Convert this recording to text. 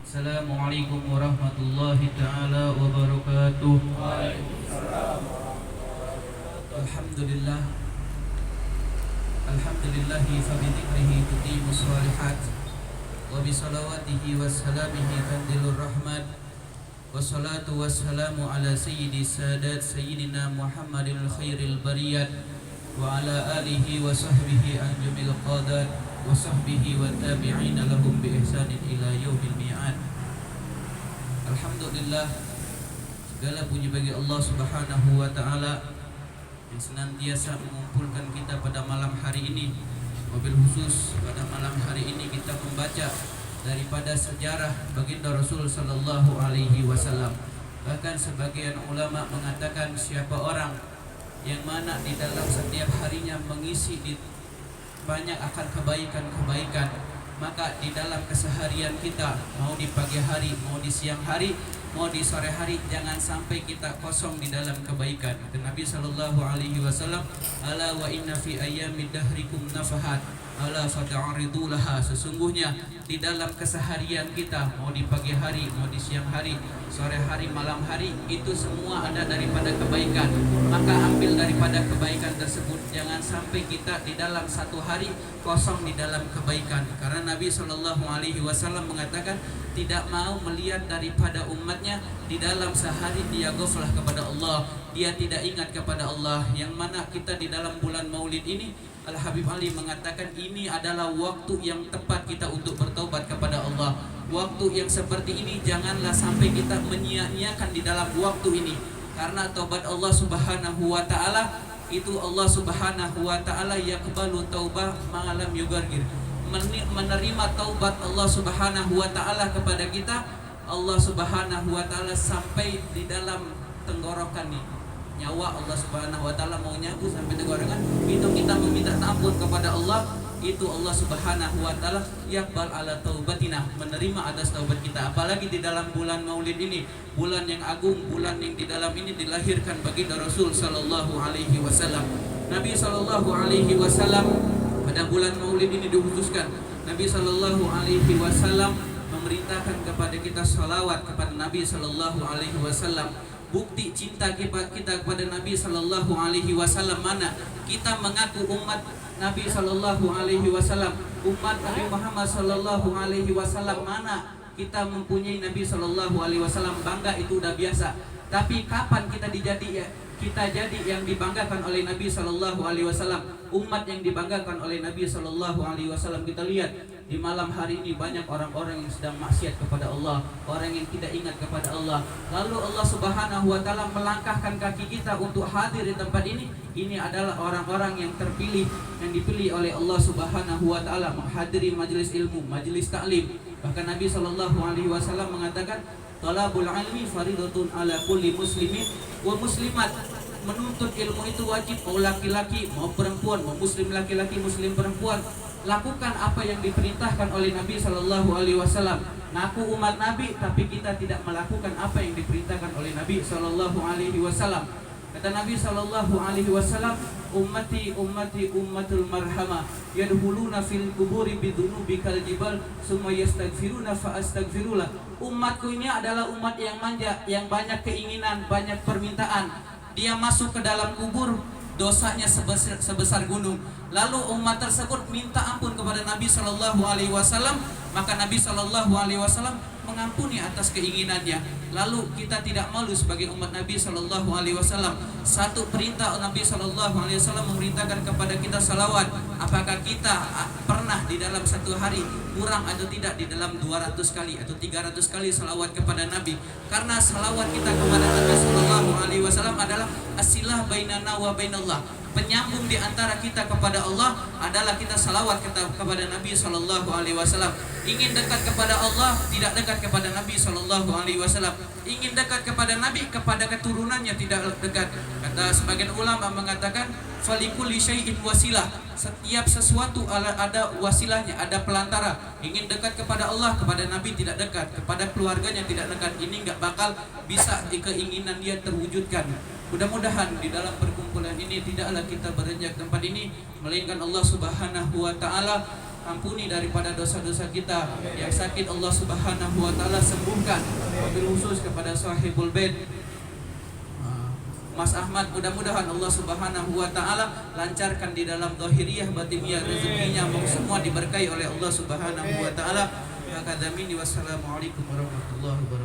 Assalamualaikum warahmatullahi ta'ala wabarakatuh. Alhamdulillah. Alhamdulillahi fabidhikrihi tutimu shalihat, wa bisalawatihi wassalamihi tandilur rahmat. Wassalatu wassalamu ala sayyidi sadat sayyidina Muhammadin khairil bariyat, wa ala alihi wa sahbihi anjumil qadat, wa sahbihi wa tabi'ina lahum bi ihsanin ila yaumil mi'ad. Alhamdulillah, segala puji bagi Allah Subhanahu wa taala yang senantiasa mengumpulkan kita pada malam hari ini. Wabil khusus pada malam hari ini kita membaca daripada sejarah baginda Rasul sallallahu alaihi wasallam. Bahkan sebagian ulama mengatakan siapa orang yang mana di dalam setiap harinya mengisi di banyak akan kebaikan-kebaikan, maka di dalam keseharian kita, mau di pagi hari, mau di siang hari, mau di sore hari, jangan sampai kita kosong di dalam kebaikan. Kata Nabi sallallahu alaihi wasallam, ala wa inna fi ayyamid dahrikum nafahat, ala fata'aridu laha. Sesungguhnya di dalam keseharian kita, mau di pagi hari, mau di siang hari, sore hari, malam hari, itu semua ada daripada kebaikan. Maka ambil daripada kebaikan tersebut. Jangan sampai kita di dalam satu hari kosong di dalam kebaikan. Karena Nabi sallallahu alaihi wasallam mengatakan tidak mau melihat daripada umatnya di dalam sehari dia ghaflah kepada Allah, dia tidak ingat kepada Allah. Yang mana kita di dalam bulan Maulid ini, Al-Habib Ali mengatakan ini adalah waktu yang tepat kita untuk bertaubat kepada Allah. Waktu yang seperti ini janganlah sampai kita menyia-nyiakan di dalam waktu ini. Karena taubat Allah Subhanahu wa taala itu, Allah Subhanahu wa taala yaqbalu taubah ma'alam yugargir. Menerima taubat Allah Subhanahu wa taala kepada kita, Allah Subhanahu wa taala sampai di dalam tenggorokan nih. Nyawa Allah Subhanahu wa taala mau nyabu sampai tenggorokan, itu kita meminta ampun kepada Allah, itu Allah Subhanahu wa taala yaqbal ala taubatina, menerima atas taubat kita. Apalagi di dalam bulan Maulid ini, bulan yang agung, bulan yang di dalam ini dilahirkan baginda Rasul sallallahu alaihi wasallam. Nabi sallallahu alaihi wasallam pada bulan Maulid ini dikhususkan, Nabi sallallahu alaihi wasallam memerintahkan kepada kita salawat kepada Nabi sallallahu alaihi wasallam. Bukti cinta kita kepada Nabi sallallahu alaihi wasallam mana? Kita mengaku umat Nabi sallallahu alaihi wasallam, umat Nabi Muhammad sallallahu alaihi wasallam mana? Kita mempunyai Nabi sallallahu alaihi wasallam, bangga itu udah biasa. Tapi kapan kita jadi yang dibanggakan oleh Nabi sallallahu alaihi wasallam, umat yang dibanggakan oleh Nabi sallallahu alaihi wasallam? Kita lihat di malam hari ini banyak orang-orang yang sedang maksiat kepada Allah, orang yang tidak ingat kepada Allah. Lalu Allah Subhanahu wa taala melangkahkan kaki kita untuk hadir di tempat ini. Ini adalah orang-orang yang terpilih, yang dipilih oleh Allah Subhanahu wa taala menghadiri majelis ilmu, majelis taklim. Bahkan Nabi sallallahu alaihi wasallam mengatakan, talabul ilmi faridatun ala kulli muslimin wa muslimat. Menuntut ilmu itu wajib, mau laki-laki mau perempuan, mau muslim laki-laki muslim perempuan. Lakukan apa yang diperintahkan oleh Nabi sallallahu alaihi wasallam. Ngaku umat Nabi tapi kita tidak melakukan apa yang diperintahkan oleh Nabi sallallahu alaihi wasallam. Kata Nabi sallallahu alaihi wasallam, ummati ummati ummatul marhamah, yadkhuluna fil quburi bidunubi kal jibal summa yastaghfiruna fa astaghfirullah. Umatku ini adalah umat yang manja, yang banyak keinginan, banyak permintaan. Dia masuk ke dalam kubur, dosanya sebesar gunung. Lalu umat tersebut minta ampun kepada Nabi sallallahu alaihi wasallam, maka Nabi sallallahu alaihi wasallam mengampuni atas keinginannya. Lalu kita tidak malu sebagai umat Nabi sallallahu alaihi wasallam. Satu perintah Nabi sallallahu alaihi wasallam memerintahkan kepada kita salawat. Apakah kita pernah di dalam satu hari kurang atau tidak di dalam 200 kali atau 300 kali salawat kepada Nabi? Karena salawat kita kepada Nabi sallallahu alaihi wasallam adalah asilah bainana wa bainallah. Penyambung di antara kita kepada Allah adalah kita salawat kepada Nabi sallallahu alaihi wasallam. Ingin dekat kepada Allah, tidak dekat kepada Nabi sallallahu alaihi wasallam. Ingin dekat kepada Nabi, kepada keturunannya tidak dekat. Kata sebagian ulama mengatakan, falikul syai'in wasilah. Setiap sesuatu ada wasilahnya, ada pelantara. Ingin dekat kepada Allah, kepada Nabi tidak dekat, kepada keluarganya tidak dekat. Ini enggak bakal bisa keinginan dia terwujudkan. Mudah-mudahan di dalam perkumpulan ini tidaklah kita beranjak tempat ini, melainkan Allah Subhanahu wa taala ampuni daripada dosa-dosa kita. Yang sakit Allah Subhanahu wa taala sembuhkan. Wabil khusus kepada sahibul bait Mas Ahmad, mudah-mudahan Allah Subhanahu wa taala lancarkan di dalam zahiriyah batiniyah rezekinya, semua diberkahi oleh Allah Subhanahu wa taala. Wassalamualaikum warahmatullahi wabarakatuh.